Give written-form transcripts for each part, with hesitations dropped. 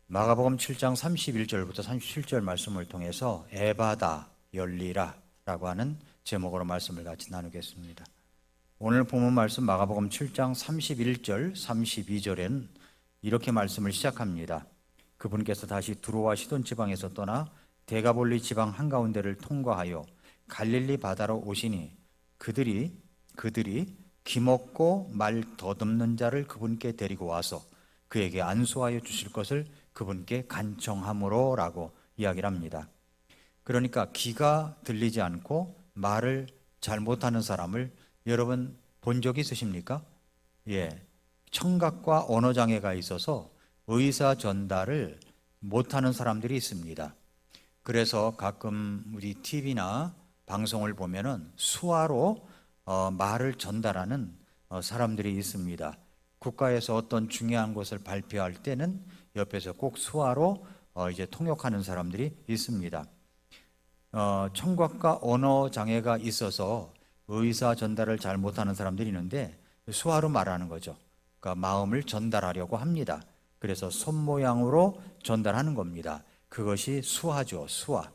마가복음 7장 31절부터 37절 말씀을 통해서 에바다 열리라 라고 하는 제목으로 말씀을 같이 나누겠습니다. 오늘 본문 말씀 마가복음 7장 31절 32절엔 이렇게 말씀을 시작합니다. 그분께서 다시 두로와 시돈 지방에서 떠나 데가볼리 지방 한가운데를 통과하여 갈릴리 바다로 오시니 그들이 기먹고 말 더듬는 자를 그분께 데리고 와서 그에게 안수하여 주실 것을 그분께 간청함으로 라고 이야기를 합니다. 그러니까 귀가 들리지 않고 말을 잘 못하는 사람을 여러분 본 적 있으십니까? 예, 청각과 언어장애가 있어서 의사 전달을 못하는 사람들이 있습니다. 그래서 가끔 우리 TV나 방송을 보면은 수화로 말을 전달하는 사람들이 있습니다. 국가에서 어떤 중요한 것을 발표할 때는 옆에서 꼭 수화로 이제 통역하는 사람들이 있습니다. 청각과 언어 장애가 있어서 의사 전달을 잘 못하는 사람들이 있는데 수화로 말하는 거죠. 그러니까 마음을 전달하려고 합니다. 그래서 손 모양으로 전달하는 겁니다. 그것이 수화죠, 수화.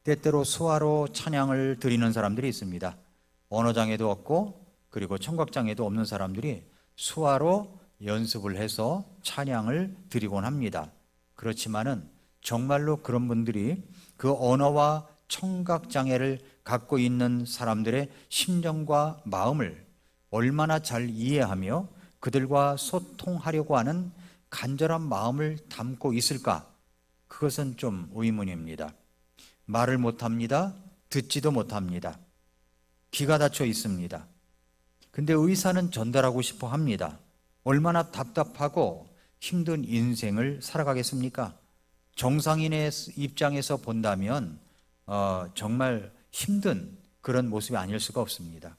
때때로 수화로 찬양을 드리는 사람들이 있습니다. 언어 장애도 없고 그리고 청각 장애도 없는 사람들이 수화로 연습을 해서 찬양을 드리곤 합니다. 그렇지만은 정말로 그런 분들이 그 언어와 청각 장애를 갖고 있는 사람들의 심정과 마음을 얼마나 잘 이해하며 그들과 소통하려고 하는 간절한 마음을 담고 있을까? 그것은 좀 의문입니다. 말을 못합니다. 듣지도 못합니다. 귀가 닫혀 있습니다. 근데 의사는 전달하고 싶어 합니다. 얼마나 답답하고 힘든 인생을 살아가겠습니까? 정상인의 입장에서 본다면 정말 힘든 그런 모습이 아닐 수가 없습니다.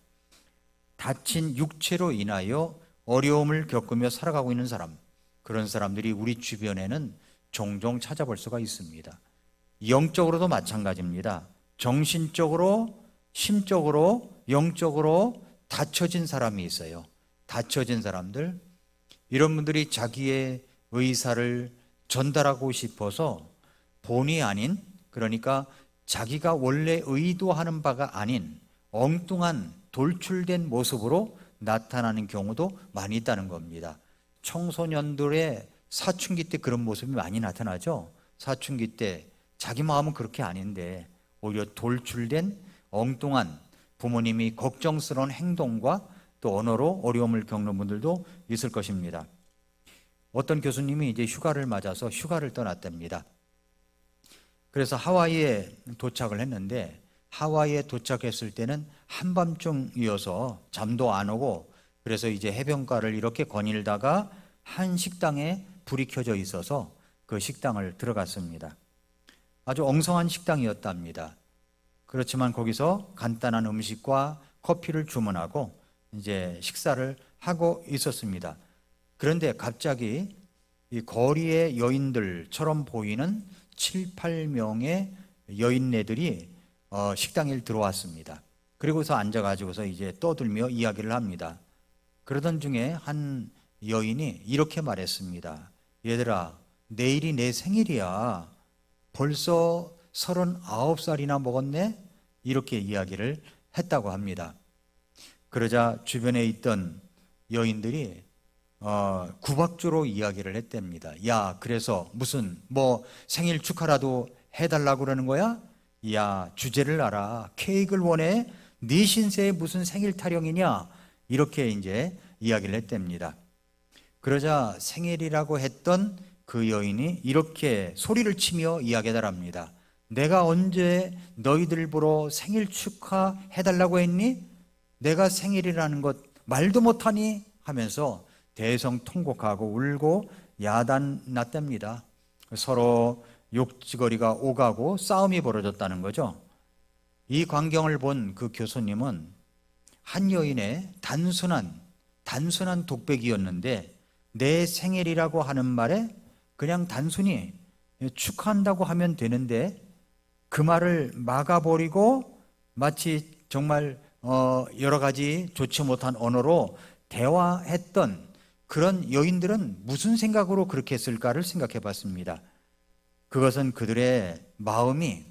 다친 육체로 인하여 어려움을 겪으며 살아가고 있는 사람, 그런 사람들이 우리 주변에는 종종 찾아볼 수가 있습니다. 영적으로도 마찬가지입니다. 정신적으로, 심적으로, 영적으로 다쳐진 사람이 있어요. 다쳐진 사람들, 이런 분들이 자기의 의사를 전달하고 싶어서 본의 아닌, 그러니까 자기가 원래 의도하는 바가 아닌 엉뚱한 돌출된 모습으로 나타나는 경우도 많이 있다는 겁니다. 청소년들의 사춘기 때 그런 모습이 많이 나타나죠. 사춘기 때 자기 마음은 그렇게 아닌데 오히려 돌출된 엉뚱한 부모님이 걱정스러운 행동과 또 언어로 어려움을 겪는 분들도 있을 것입니다. 어떤 교수님이 이제 휴가를 맞아서 휴가를 떠났답니다. 그래서 하와이에 도착을 했는데 하와이에 도착했을 때는 한밤중이어서 잠도 안 오고 그래서 이제 해변가를 이렇게 거닐다가 한 식당에 불이 켜져 있어서 그 식당을 들어갔습니다. 아주 엉성한 식당이었답니다. 그렇지만 거기서 간단한 음식과 커피를 주문하고 이제 식사를 하고 있었습니다. 그런데 갑자기 이 거리의 여인들처럼 보이는 7, 8명의 여인네들이 식당에 들어왔습니다. 그리고서 앉아가지고서 이제 떠들며 이야기를 합니다. 그러던 중에 한 여인이 이렇게 말했습니다. 얘들아, 내일이 내 생일이야. 벌써 39살이나 먹었네? 이렇게 이야기를 했다고 합니다. 그러자 주변에 있던 여인들이 구박조로 이야기를 했답니다. 야, 그래서 무슨 생일 축하라도 해달라고 그러는 거야? 야, 주제를 알아. 케이크를 원해? 네 신세에 무슨 생일 타령이냐? 이렇게 이제 이야기를 했답니다. 그러자 생일이라고 했던 그 여인이 이렇게 소리를 치며 이야기하랍니다. 내가 언제 너희들 보러 생일 축하해달라고 했니? 내가 생일이라는 것 말도 못하니? 하면서 대성통곡하고 울고 야단났답니다. 서로 욕지거리가 오가고 싸움이 벌어졌다는 거죠. 이 광경을 본 그 교수님은 한 여인의 단순한 독백이었는데 내 생일이라고 하는 말에 그냥 단순히 축하한다고 하면 되는데 그 말을 막아버리고 마치 정말 여러 가지 좋지 못한 언어로 대화했던 그런 여인들은 무슨 생각으로 그렇게 했을까를 생각해 봤습니다. 그것은 그들의 마음이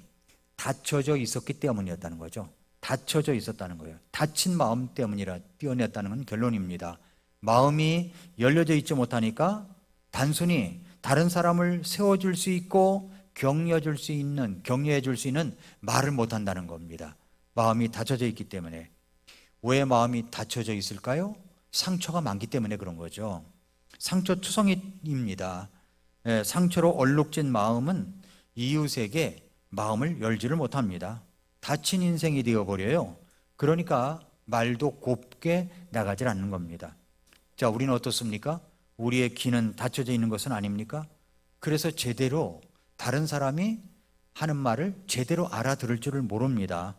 닫혀져 있었기 때문이었다는 거죠. 닫혀져 있었다는 거예요. 닫힌 마음 때문이라 뛰어냈다는 건 결론입니다. 마음이 열려져 있지 못하니까 단순히 다른 사람을 세워줄 수 있고 격려해 줄 수 있는 말을 못한다는 겁니다. 마음이 닫혀져 있기 때문에. 왜 마음이 닫혀져 있을까요? 상처가 많기 때문에 그런 거죠. 상처투성이입니다. 상처로 얼룩진 마음은 이웃에게 마음을 열지를 못합니다. 닫힌 인생이 되어버려요. 그러니까 말도 곱게 나가질 않는 겁니다. 자, 우리는 어떻습니까? 우리의 귀는 닫혀져 있는 것은 아닙니까? 그래서 제대로 다른 사람이 하는 말을 제대로 알아들을 줄을 모릅니다.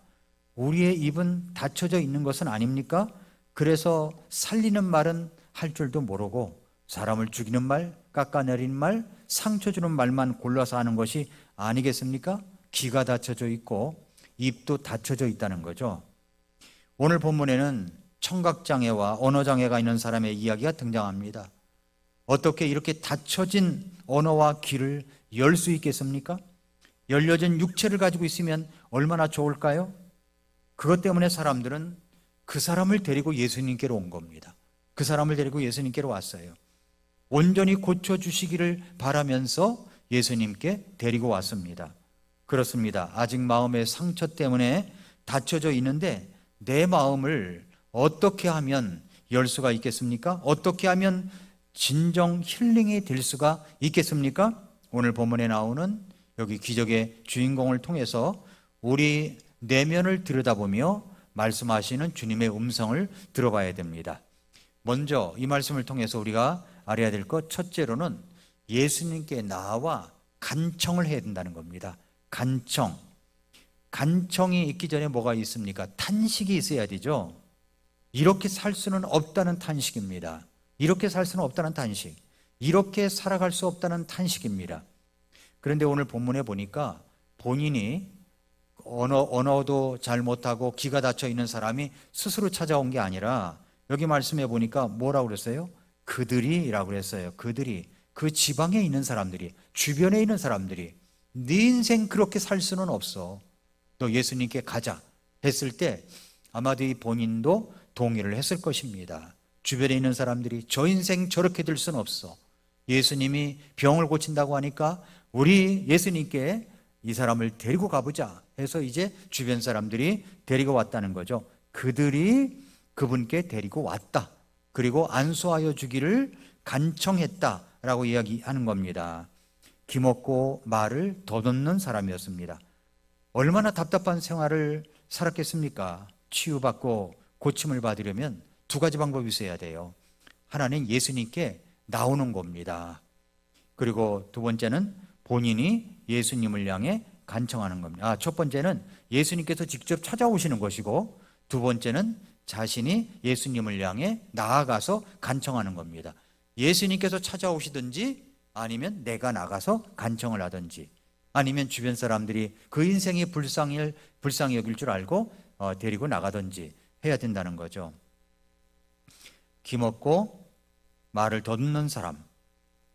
우리의 입은 닫혀져 있는 것은 아닙니까? 그래서 살리는 말은 할 줄도 모르고 사람을 죽이는 말, 깎아내리는 말, 상처 주는 말만 골라서 하는 것이 아니겠습니까? 귀가 닫혀져 있고 입도 닫혀져 있다는 거죠. 오늘 본문에는 청각장애와 언어장애가 있는 사람의 이야기가 등장합니다. 어떻게 이렇게 닫혀진 언어와 귀를 열 수 있겠습니까? 열려진 육체를 가지고 있으면 얼마나 좋을까요? 그것 때문에 사람들은 그 사람을 데리고 예수님께로 온 겁니다. 그 사람을 데리고 예수님께로 왔어요. 온전히 고쳐주시기를 바라면서 예수님께 데리고 왔습니다. 그렇습니다. 아직 마음의 상처 때문에 닫혀져 있는데 내 마음을 어떻게 하면 열 수가 있겠습니까? 어떻게 하면 진정 힐링이 될 수가 있겠습니까? 오늘 본문에 나오는 여기 기적의 주인공을 통해서 우리 내면을 들여다보며 말씀하시는 주님의 음성을 들어봐야 됩니다. 먼저 이 말씀을 통해서 우리가 알아야 될 것, 첫째로는 예수님께 나와 간청을 해야 된다는 겁니다. 간청. 간청이 있기 전에 뭐가 있습니까? 탄식이 있어야 되죠. 이렇게 살 수는 없다는 탄식입니다. 이렇게 살 수는 없다는 탄식. 이렇게 살아갈 수 없다는 탄식입니다. 그런데 오늘 본문에 보니까 본인이 언어도 잘 못하고 귀가 닫혀 있는 사람이 스스로 찾아온 게 아니라 여기 말씀해 보니까 뭐라고 그랬어요? 그들이라고 그랬어요. 그들이, 그 지방에 있는 사람들이, 주변에 있는 사람들이 네 인생 그렇게 살 수는 없어. 너 예수님께 가자 했을 때 아마도 이 본인도 동의를 했을 것입니다. 주변에 있는 사람들이 저 인생 저렇게 될 수는 없어. 예수님이 병을 고친다고 하니까 우리 예수님께 이 사람을 데리고 가보자 해서 이제 주변 사람들이 데리고 왔다는 거죠. 그들이 그분께 데리고 왔다. 그리고 안수하여 주기를 간청했다라고 이야기하는 겁니다. 기먹고 말을 더듬는 사람이었습니다. 얼마나 답답한 생활을 살았겠습니까? 치유받고 고침을 받으려면 두 가지 방법이 있어야 돼요. 하나는 예수님께 나오는 겁니다. 그리고 두 번째는 본인이 예수님을 향해 간청하는 겁니다. 첫 번째는 예수님께서 직접 찾아오시는 것이고 두 번째는 자신이 예수님을 향해 나아가서 간청하는 겁니다. 예수님께서 찾아오시든지 아니면 내가 나가서 간청을 하든지 아니면 주변 사람들이 그 인생이 불쌍히 여길 줄 알고 데리고 나가든지 해야 된다는 거죠. 기먹고 말을 더듬는 사람,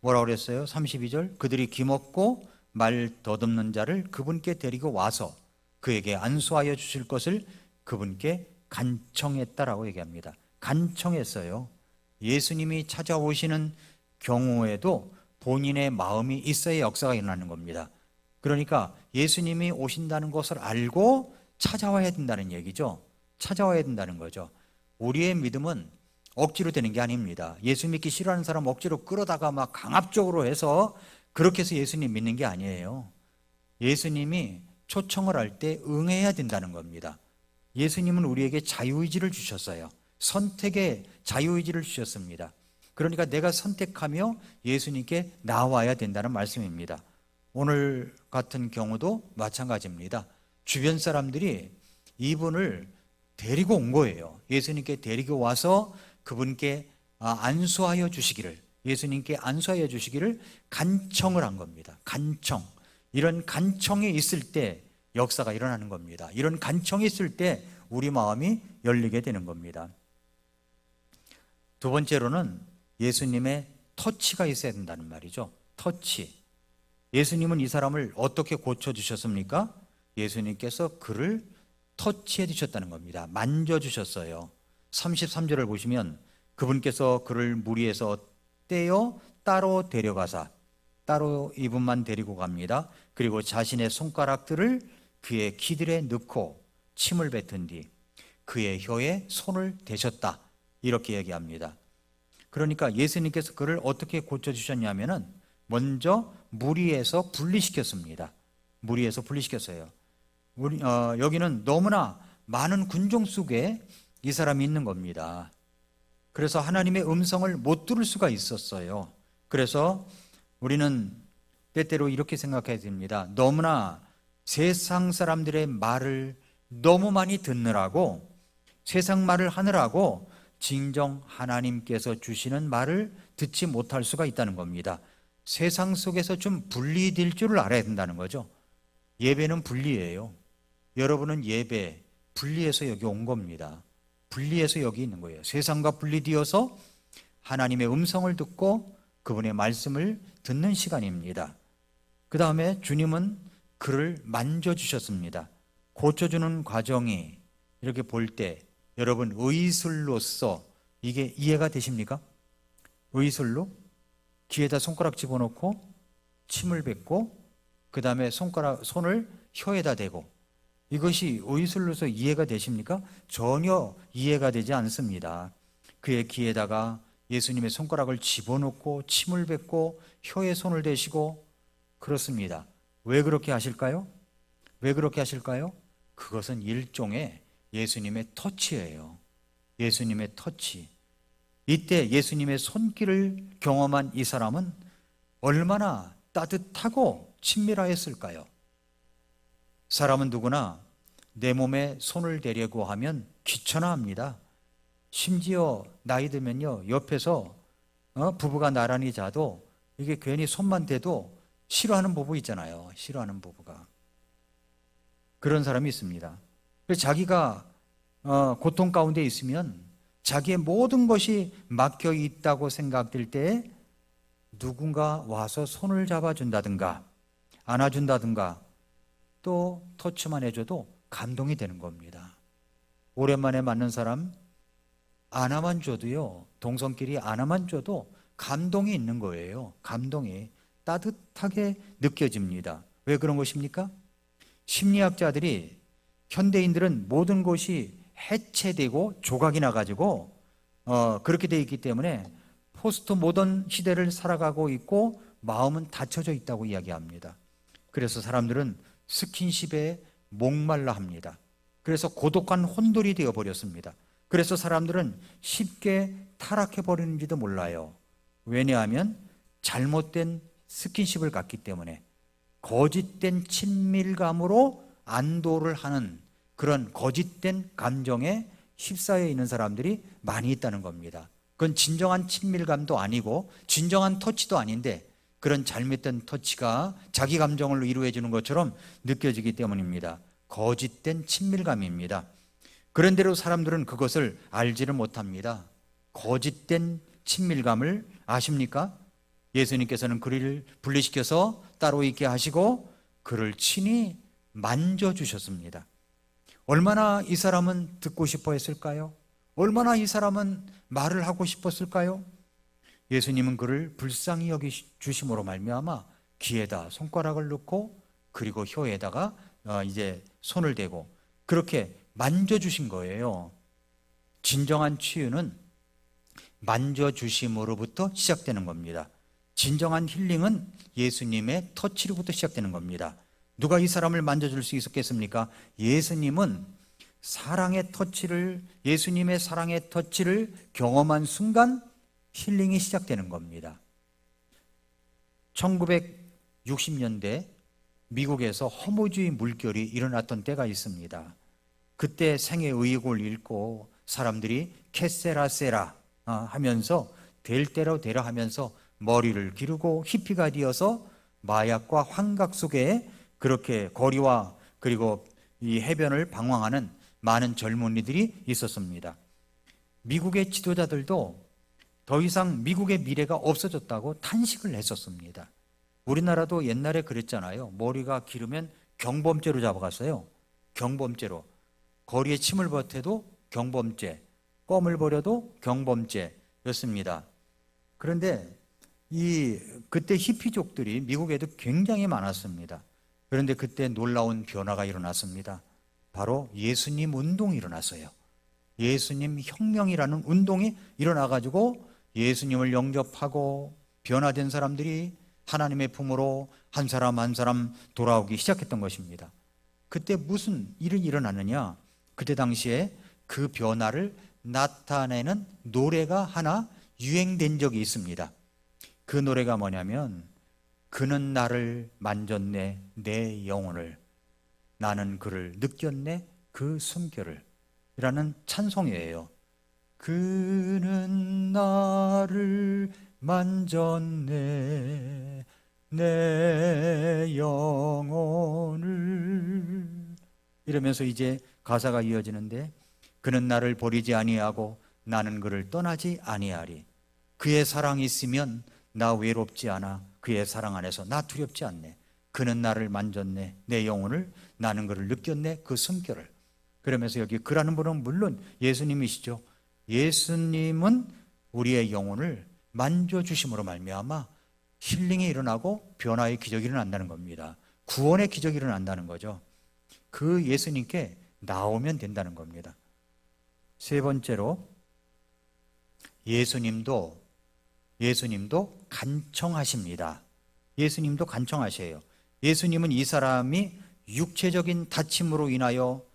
뭐라고 그랬어요? 32절, 그들이 기먹고 말 더듬는 자를 그분께 데리고 와서 그에게 안수하여 주실 것을 그분께 간청했다라고 얘기합니다. 간청했어요. 예수님이 찾아오시는 경우에도 본인의 마음이 있어야 역사가 일어나는 겁니다. 그러니까 예수님이 오신다는 것을 알고 찾아와야 된다는 얘기죠. 찾아와야 된다는 거죠. 우리의 믿음은 억지로 되는 게 아닙니다. 예수 믿기 싫어하는 사람 억지로 끌어다가 막 강압적으로 해서 그렇게 해서 예수님 믿는 게 아니에요. 예수님이 초청을 할 때 응해야 된다는 겁니다. 예수님은 우리에게 자유의지를 주셨어요. 선택의 자유의지를 주셨습니다. 그러니까 내가 선택하며 예수님께 나와야 된다는 말씀입니다. 오늘 같은 경우도 마찬가지입니다. 주변 사람들이 이분을 데리고 온 거예요. 예수님께 데리고 와서 그분께 안수하여 주시기를, 예수님께 안수하여 주시기를 간청을 한 겁니다. 간청. 이런 간청이 있을 때 역사가 일어나는 겁니다. 이런 간청이 있을 때 우리 마음이 열리게 되는 겁니다. 두 번째로는 예수님의 터치가 있어야 된다는 말이죠. 터치. 예수님은 이 사람을 어떻게 고쳐주셨습니까? 예수님께서 그를 터치해 주셨다는 겁니다. 만져주셨어요. 33절을 보시면 그분께서 그를 무리에서 떼어 따로 데려가사 따로 이분만 데리고 갑니다. 그리고 자신의 손가락들을 그의 기들에 넣고 침을 뱉은 뒤 그의 혀에 손을 대셨다. 이렇게 얘기합니다. 그러니까 예수님께서 그를 어떻게 고쳐주셨냐면은 먼저 무리에서 분리시켰습니다. 무리에서 분리시켰어요. 여기는 너무나 많은 군종 속에 이 사람이 있는 겁니다. 그래서 하나님의 음성을 못 들을 수가 있었어요. 그래서 우리는 때때로 이렇게 생각해야 됩니다. 너무나 세상 사람들의 말을 너무 많이 듣느라고 세상 말을 하느라고 진정 하나님께서 주시는 말을 듣지 못할 수가 있다는 겁니다. 세상 속에서 좀 분리될 줄을 알아야 된다는 거죠. 예배는 분리예요. 여러분은 예배 분리해서 여기 온 겁니다. 분리해서 여기 있는 거예요. 세상과 분리되어서 하나님의 음성을 듣고 그분의 말씀을 듣는 시간입니다. 그 다음에 주님은 그를 만져주셨습니다. 고쳐주는 과정이 이렇게 볼 때 여러분 의술로서 이게 이해가 되십니까? 의술로 귀에다 손가락 집어넣고 침을 뱉고 그 다음에 손을 혀에다 대고 이것이 의술로서 이해가 되십니까? 전혀 이해가 되지 않습니다. 그의 귀에다가 예수님의 손가락을 집어넣고 침을 뱉고 혀에 손을 대시고 그렇습니다. 왜 그렇게 하실까요? 왜 그렇게 하실까요? 그것은 일종의 예수님의 터치예요. 예수님의 터치. 이때 예수님의 손길을 경험한 이 사람은 얼마나 따뜻하고 친밀하였을까요? 사람은 누구나 내 몸에 손을 대려고 하면 귀찮아합니다. 심지어 나이 들면요 옆에서 부부가 나란히 자도 이게 괜히 손만 대도 싫어하는 부부 있잖아요. 싫어하는 부부가 그런 사람이 있습니다. 그래서 자기가 고통 가운데 있으면 자기의 모든 것이 막혀 있다고 생각될 때 누군가 와서 손을 잡아준다든가 안아준다든가 또 터치만 해줘도 감동이 되는 겁니다. 오랜만에 만난 사람 안아만 줘도요, 동성끼리 안아만 줘도 감동이 있는 거예요. 감동이 따뜻하게 느껴집니다. 왜 그런 것입니까? 심리학자들이 현대인들은 모든 것이 해체되고 조각이 나가지고 그렇게 돼 있기 때문에 포스트 모던 시대를 살아가고 있고 마음은 닫혀져 있다고 이야기합니다. 그래서 사람들은 스킨십에 목말라 합니다. 그래서 고독한 혼돌이 되어버렸습니다. 그래서 사람들은 쉽게 타락해 버리는지도 몰라요. 왜냐하면 잘못된 스킨십을 갖기 때문에 거짓된 친밀감으로 안도를 하는 그런 거짓된 감정에 휩싸여 있는 사람들이 많이 있다는 겁니다. 그건 진정한 친밀감도 아니고 진정한 터치도 아닌데 그런 잘못된 터치가 자기 감정을 이루어 주는 것처럼 느껴지기 때문입니다. 거짓된 친밀감입니다. 그런대로 사람들은 그것을 알지를 못합니다. 거짓된 친밀감을 아십니까? 예수님께서는 그를 분리시켜서 따로 있게 하시고 그를 친히 만져주셨습니다. 얼마나 이 사람은 듣고 싶어 했을까요? 얼마나 이 사람은 말을 하고 싶었을까요? 예수님은 그를 불쌍히 여기주심으로 말미암아 귀에다 손가락을 넣고 그리고 혀에다가 이제 손을 대고 그렇게 만져주신 거예요. 진정한 치유는 만져주심으로부터 시작되는 겁니다. 진정한 힐링은 예수님의 터치로부터 시작되는 겁니다. 누가 이 사람을 만져줄 수 있었겠습니까? 예수님은 사랑의 터치를, 예수님의 사랑의 터치를 경험한 순간 힐링이 시작되는 겁니다. 1960년대 미국에서 허무주의 물결이 일어났던 때가 있습니다. 그때 생의 의욕을 잃고 사람들이 캐세라세라 하면서 될 대로 되라 하면서 머리를 기르고 히피가 되어서 마약과 환각 속에 그렇게 거리와 그리고 이 해변을 방황하는 많은 젊은이들이 있었습니다. 미국의 지도자들도 더 이상 미국의 미래가 없어졌다고 탄식을 했었습니다. 우리나라도 옛날에 그랬잖아요. 머리가 기르면 경범죄로 잡아갔어요. 경범죄로. 거리에 침을 버텨도 경범죄, 껌을 버려도 경범죄였습니다. 그런데 그때 히피족들이 미국에도 굉장히 많았습니다. 그런데 그때 놀라운 변화가 일어났습니다. 바로 예수님 운동이 일어났어요. 예수님 혁명이라는 운동이 일어나가지고 예수님을 영접하고 변화된 사람들이 하나님의 품으로 한 사람 한 사람 돌아오기 시작했던 것입니다. 그때 무슨 일이 일어났느냐? 그때 당시에 그 변화를 나타내는 노래가 하나 유행된 적이 있습니다. 그 노래가 뭐냐면 그는 나를 만졌네 내 영혼을, 나는 그를 느꼈네 그 숨결을 이라는 찬송이에요. 그는 나를 만졌네 내 영혼을, 이러면서 이제 가사가 이어지는데 그는 나를 버리지 아니하고 나는 그를 떠나지 아니하리. 그의 사랑이 있으면 나 외롭지 않아. 그의 사랑 안에서 나 두렵지 않네. 그는 나를 만졌네 내 영혼을, 나는 그를 느꼈네 그 숨결을. 그러면서 여기 그라는 분은 물론 예수님이시죠. 예수님은 우리의 영혼을 만져주심으로 말미암아 힐링이 일어나고 변화의 기적이 일어난다는 겁니다. 구원의 기적이 일어난다는 거죠. 그 예수님께 나오면 된다는 겁니다. 세 번째로 예수님도 간청하십니다. 예수님도 간청하셔요. 예수님은 이 사람이 육체적인 다침으로 인하여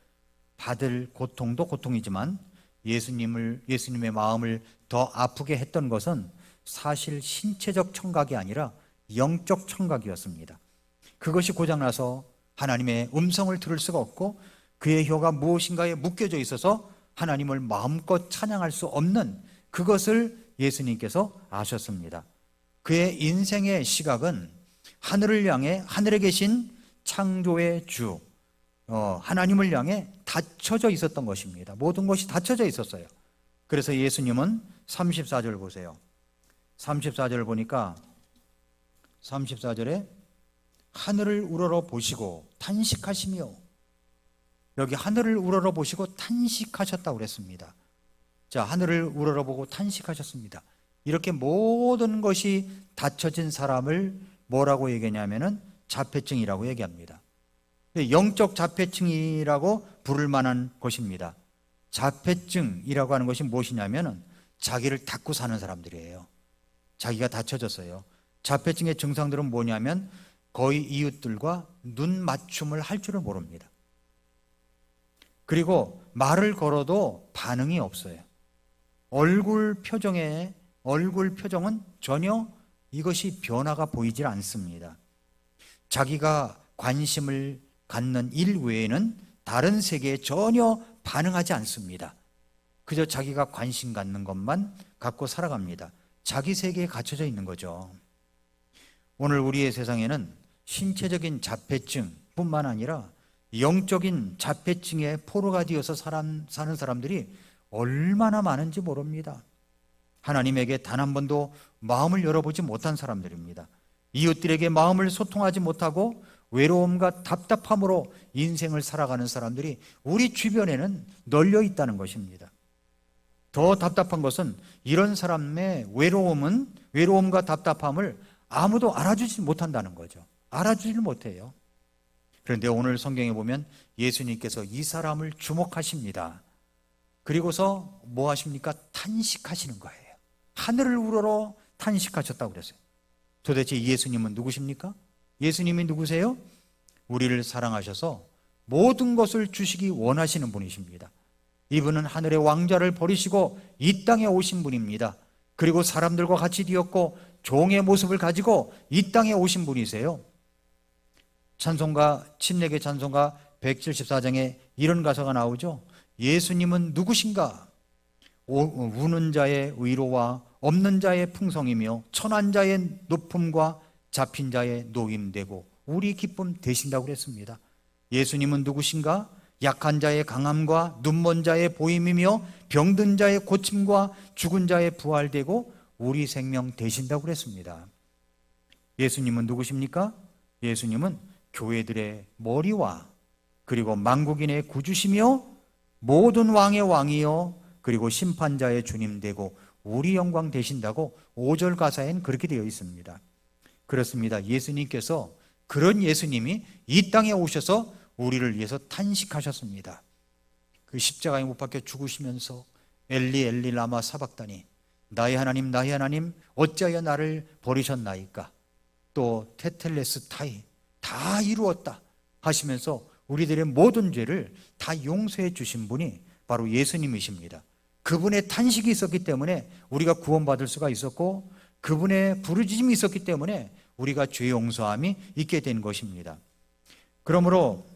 받을 고통도 고통이지만 예수님의 마음을 더 아프게 했던 것은 사실 신체적 청각이 아니라 영적 청각이었습니다. 그것이 고장나서 하나님의 음성을 들을 수가 없고 그의 혀가 무엇인가에 묶여져 있어서 하나님을 마음껏 찬양할 수 없는 그것을 예수님께서 아셨습니다. 그의 인생의 시각은 하늘을 향해, 하늘에 계신 창조의 주 하나님을 향해 닫혀져 있었던 것입니다. 모든 것이 닫혀져 있었어요. 그래서 예수님은 34절 보세요. 34절 보니까 34절에 하늘을 우러러 보시고 탄식하시며, 여기 하늘을 우러러 보시고 탄식하셨다고 그랬습니다. 자, 하늘을 우러러 보고 탄식하셨습니다. 이렇게 모든 것이 닫혀진 사람을 뭐라고 얘기하냐면은 자폐증이라고 얘기합니다. 영적 자폐증이라고 부를 만한 것입니다. 자폐증이라고 하는 것이 무엇이냐면은 자기를 닫고 사는 사람들이에요. 자기가 닫혀졌어요. 자폐증의 증상들은 뭐냐면 거의 이웃들과 눈 맞춤을 할 줄을 모릅니다. 그리고 말을 걸어도 반응이 없어요. 얼굴 표정은 전혀 이것이 변화가 보이질 않습니다. 자기가 관심을 갖는 일 외에는 다른 세계에 전혀 반응하지 않습니다. 그저 자기가 관심 갖는 것만 갖고 살아갑니다. 자기 세계에 갇혀져 있는 거죠. 오늘 우리의 세상에는 신체적인 자폐증뿐만 아니라 영적인 자폐증에 포로가 되어서 사는 사람들이 얼마나 많은지 모릅니다. 하나님에게 단 한 번도 마음을 열어보지 못한 사람들입니다. 이웃들에게 마음을 소통하지 못하고 외로움과 답답함으로 인생을 살아가는 사람들이 우리 주변에는 널려 있다는 것입니다. 더 답답한 것은 이런 사람의 외로움과 답답함을 아무도 알아주지 못한다는 거죠. 알아주질 못해요. 그런데 오늘 성경에 보면 예수님께서 이 사람을 주목하십니다. 그리고서 뭐 하십니까? 탄식하시는 거예요. 하늘을 우러러 탄식하셨다고 그랬어요. 도대체 예수님은 누구십니까? 예수님이 누구세요? 우리를 사랑하셔서 모든 것을 주시기 원하시는 분이십니다. 이분은 하늘의 왕자를 버리시고 이 땅에 오신 분입니다. 그리고 사람들과 같이 되었고 종의 모습을 가지고 이 땅에 오신 분이세요. 침례기 찬송가 174장에 이런 가사가 나오죠. 예수님은 누구신가? 우는 자의 위로와 없는 자의 풍성이며 천한 자의 높음과 잡힌 자의 노임되고 우리 기쁨 되신다고 그랬습니다. 예수님은 누구신가? 약한 자의 강함과 눈먼 자의 보임이며 병든 자의 고침과 죽은 자의 부활되고 우리 생명 되신다고 그랬습니다. 예수님은 누구십니까? 예수님은 교회들의 머리와 그리고 만국인의 구주시며 모든 왕의 왕이요 그리고 심판자의 주님 되고 우리 영광 되신다고 5절 가사엔 그렇게 되어 있습니다. 그렇습니다. 예수님께서 그런 예수님이 이 땅에 오셔서 우리를 위해서 탄식하셨습니다. 그 십자가에 못 박혀 죽으시면서 엘리 엘리 라마 사박다니 나의 하나님 어찌하여 나를 버리셨나이까 또 테텔레스타이 다 이루었다 하시면서 우리들의 모든 죄를 다 용서해 주신 분이 바로 예수님이십니다. 그분의 탄식이 있었기 때문에 우리가 구원받을 수가 있었고 그분의 부르짖음이 있었기 때문에 우리가 죄 용서함이 있게 된 것입니다. 그러므로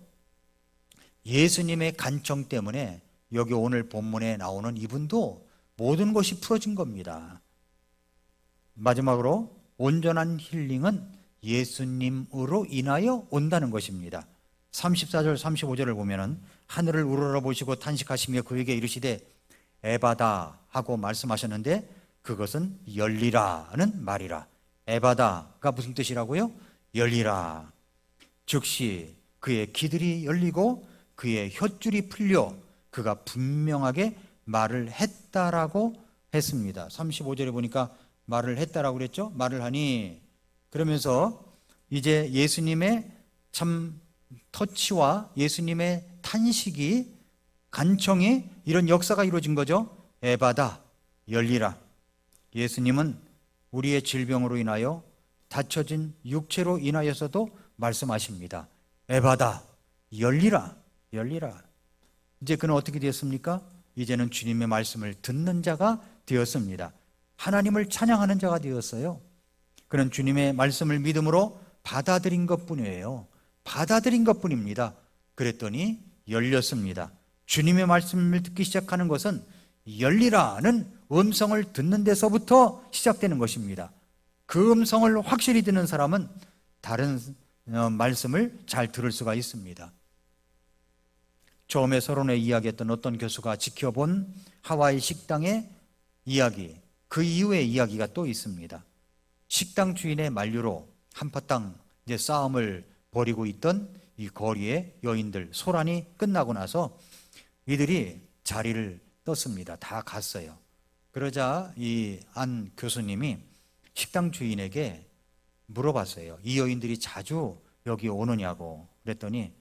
예수님의 간청 때문에 여기 오늘 본문에 나오는 이분도 모든 것이 풀어진 겁니다. 마지막으로 온전한 힐링은 예수님으로 인하여 온다는 것입니다. 34절 35절을 보면은 하늘을 우러러보시고 탄식하시며 그에게 이르시되 에바다 하고 말씀하셨는데 그것은 열리라는 말이라. 에바다가 무슨 뜻이라고요? 열리라. 즉시 그의 귀들이 열리고 그의 혓줄이 풀려 그가 분명하게 말을 했다라고 했습니다. 35절에 보니까 말을 했다라고 그랬죠? 말을 하니 그러면서 이제 예수님의 참 터치와 예수님의 탄식이 간청이 이런 역사가 이루어진 거죠. 에바다 열리라. 예수님은 우리의 질병으로 인하여 다쳐진 육체로 인하여서도 말씀하십니다. 에바다 열리라 열리라. 이제 그는 어떻게 되었습니까? 이제는 주님의 말씀을 듣는 자가 되었습니다. 하나님을 찬양하는 자가 되었어요. 그는 주님의 말씀을 믿음으로 받아들인 것뿐이에요. 받아들인 것뿐입니다. 그랬더니 열렸습니다. 주님의 말씀을 듣기 시작하는 것은 열리라는 음성을 듣는 데서부터 시작되는 것입니다. 그 음성을 확실히 듣는 사람은 다른 말씀을 잘 들을 수가 있습니다. 처음에 서론에 이야기했던 어떤 교수가 지켜본 하와이 식당의 이야기, 그 이후의 이야기가 또 있습니다. 식당 주인의 만류로 한바탕 이제 싸움을 벌이고 있던 이 거리의 여인들 소란이 끝나고 나서 이들이 자리를 떴습니다. 다 갔어요. 그러자 이 안 교수님이 식당 주인에게 물어봤어요. 이 여인들이 자주 여기 오느냐고. 그랬더니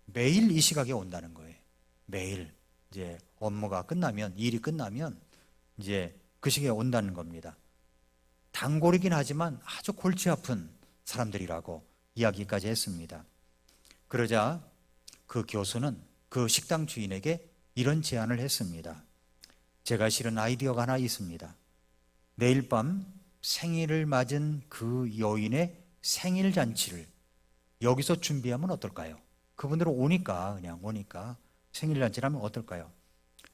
매일 이 시각에 온다는 거예요. 매일 이제 업무가 끝나면, 일이 끝나면 이제 그 시기에 온다는 겁니다. 단골이긴 하지만 아주 골치 아픈 사람들이라고 이야기까지 했습니다. 그러자 그 교수는 그 식당 주인에게 이런 제안을 했습니다. 제가 실은 아이디어가 하나 있습니다. 내일 밤 생일을 맞은 그 여인의 생일 잔치를 여기서 준비하면 어떨까요? 그분들은 그냥 오니까 생일 잔치를 하면 어떨까요?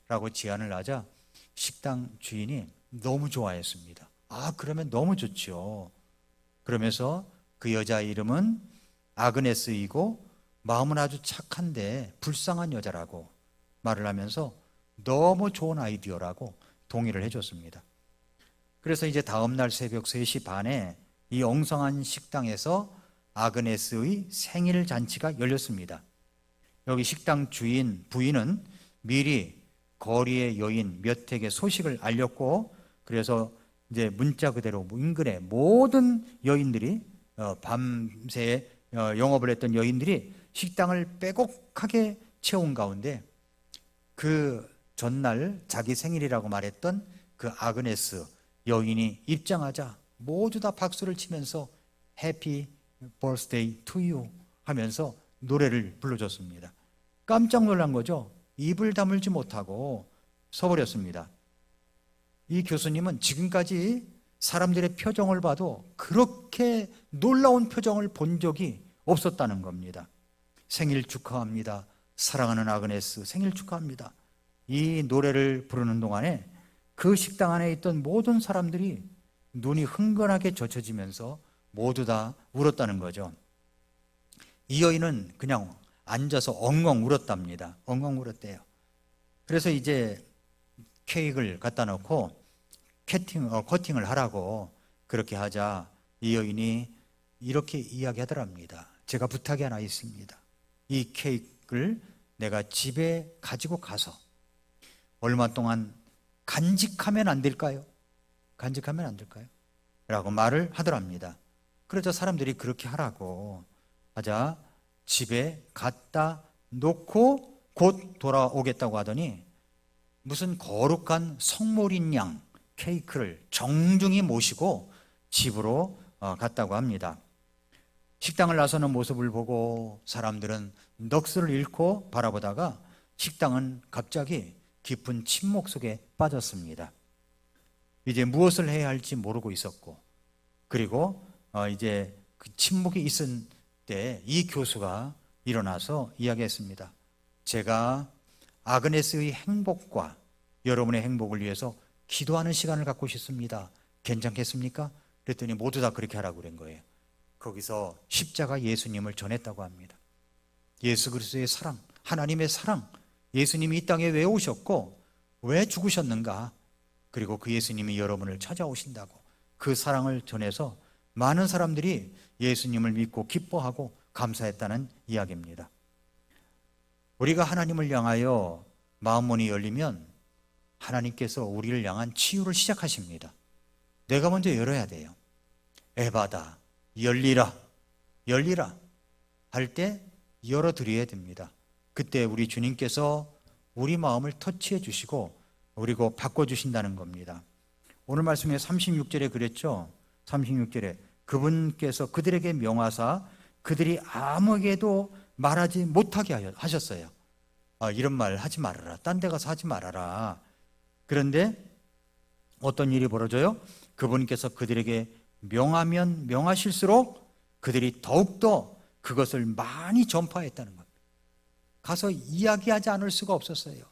라고 제안을 하자 식당 주인이 너무 좋아했습니다. 그러면 너무 좋죠. 그러면서 그 여자 이름은 아그네스이고 마음은 아주 착한데 불쌍한 여자라고 말을 하면서 너무 좋은 아이디어라고 동의를 해줬습니다. 그래서 이제 다음날 새벽 3시 반에 이 엉성한 식당에서 아그네스의 생일 잔치가 열렸습니다. 여기 식당 부인은 미리 거리의 여인 몇 댁의 소식을 알렸고 그래서 이제 문자 그대로 인근의 모든 여인들이 밤새 영업을 했던 여인들이 식당을 빼곡하게 채운 가운데 그 전날 자기 생일이라고 말했던 그 아그네스 여인이 입장하자 모두 다 박수를 치면서 해피 버스데이 투 유 하면서 노래를 불러줬습니다. 깜짝 놀란 거죠. 입을 다물지 못하고 서버렸습니다. 이 교수님은 지금까지 사람들의 표정을 봐도 그렇게 놀라운 표정을 본 적이 없었다는 겁니다. 생일 축하합니다. 사랑하는 아그네스 생일 축하합니다. 이 노래를 부르는 동안에 그 식당 안에 있던 모든 사람들이 눈이 흥건하게 젖혀지면서 모두 다 울었다는 거죠. 이 여인은 그냥 앉아서 엉엉 울었답니다. 엉엉 울었대요. 그래서 이제 케이크를 갖다 놓고 커팅을 하라고 그렇게 하자 이 여인이 이렇게 이야기하더랍니다. 제가 부탁이 하나 있습니다. 이 케이크를 내가 집에 가지고 가서 얼마 동안 간직하면 안 될까요? 간직하면 안 될까요? 라고 말을 하더랍니다. 그러자 사람들이 그렇게 하라고 하자 집에 갖다 놓고 곧 돌아오겠다고 하더니 무슨 거룩한 성물인 양 케이크를 정중히 모시고 집으로 갔다고 합니다. 식당을 나서는 모습을 보고 사람들은 넋을 잃고 바라보다가 식당은 갑자기 깊은 침묵 속에 빠졌습니다. 이제 무엇을 해야 할지 모르고 있었고, 그리고 이제 그 침묵이 있은 때 이 교수가 일어나서 이야기했습니다. 제가 아그네스의 행복과 여러분의 행복을 위해서 기도하는 시간을 갖고 싶습니다. 괜찮겠습니까? 그랬더니 모두 다 그렇게 하라고 그런 거예요. 거기서 십자가 예수님을 전했다고 합니다. 예수 그리스도의 사랑, 하나님의 사랑, 예수님이 이 땅에 왜 오셨고 왜 죽으셨는가, 그리고 그 예수님이 여러분을 찾아오신다고 그 사랑을 전해서 많은 사람들이 예수님을 믿고 기뻐하고 감사했다는 이야기입니다. 우리가 하나님을 향하여 마음문이 열리면 하나님께서 우리를 향한 치유를 시작하십니다. 내가 먼저 열어야 돼요. 에바다, 열리라, 열리라 할 때 열어드려야 됩니다. 그때 우리 주님께서 우리 마음을 터치해 주시고 그리고 바꿔주신다는 겁니다. 오늘 말씀에 36절에 그랬죠. 36절에 그분께서 그들에게 명하사 그들이 아무에게도 말하지 못하게 하셨어요. 이런 말 하지 말아라. 딴 데 가서 하지 말아라. 그런데 어떤 일이 벌어져요? 그분께서 그들에게 명하면 명하실수록 그들이 더욱더 그것을 많이 전파했다는 겁니다. 가서 이야기하지 않을 수가 없었어요.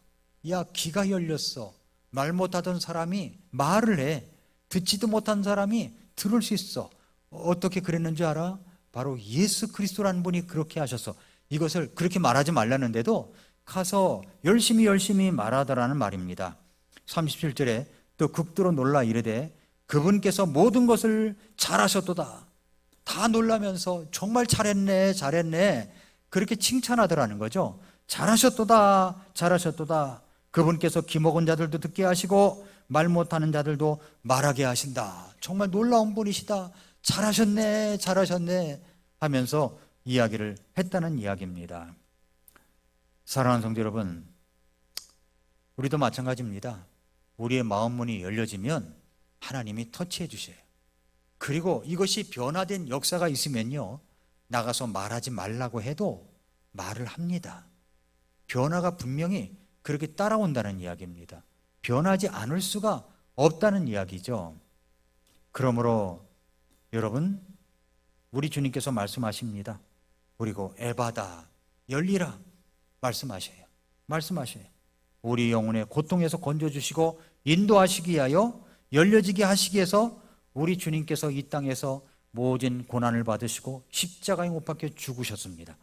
야, 귀가 열렸어. 말 못하던 사람이 말을 해. 듣지도 못한 사람이 들을 수 있어. 어떻게 그랬는지 알아? 바로 예수 그리스도라는 분이 그렇게 하셔서 이것을 그렇게 말하지 말라는데도 가서 열심히 말하더라는 말입니다. 37절에 또 극도로 놀라 이르되 그분께서 모든 것을 잘하셨도다. 다 놀라면서 정말 잘했네 그렇게 칭찬하더라는 거죠. 잘하셨도다. 그분께서 기먹은 자들도 듣게 하시고 말 못하는 자들도 말하게 하신다. 정말 놀라운 분이시다. 잘하셨네 하면서 이야기를 했다는 이야기입니다. 사랑하는 성도 여러분, 우리도 마찬가지입니다. 우리의 마음문이 열려지면 하나님이 터치해 주셔요. 그리고 이것이 변화된 역사가 있으면요, 나가서 말하지 말라고 해도 말을 합니다. 변화가 분명히 그렇게 따라온다는 이야기입니다. 변하지 않을 수가 없다는 이야기죠. 그러므로 여러분, 우리 주님께서 말씀하십니다. 그리고 에바다, 열리라 말씀하셔요. 우리 영혼의 고통에서 건져주시고 인도하시기 위하여 열려지게 하시기 위해서 우리 주님께서 이 땅에서 모진 고난을 받으시고 십자가에 못 박혀 죽으셨습니다.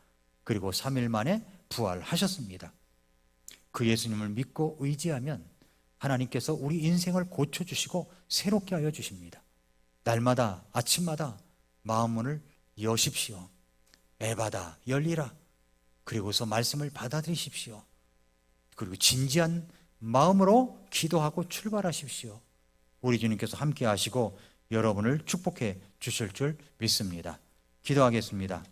그리고 3일 만에 부활하셨습니다. 그 예수님을 믿고 의지하면 하나님께서 우리 인생을 고쳐주시고 새롭게 하여 주십니다. 날마다 아침마다 마음문을 여십시오. 에바다, 열리라. 그리고서 말씀을 받아들이십시오. 그리고 진지한 마음으로 기도하고 출발하십시오. 우리 주님께서 함께 하시고 여러분을 축복해 주실 줄 믿습니다. 기도하겠습니다.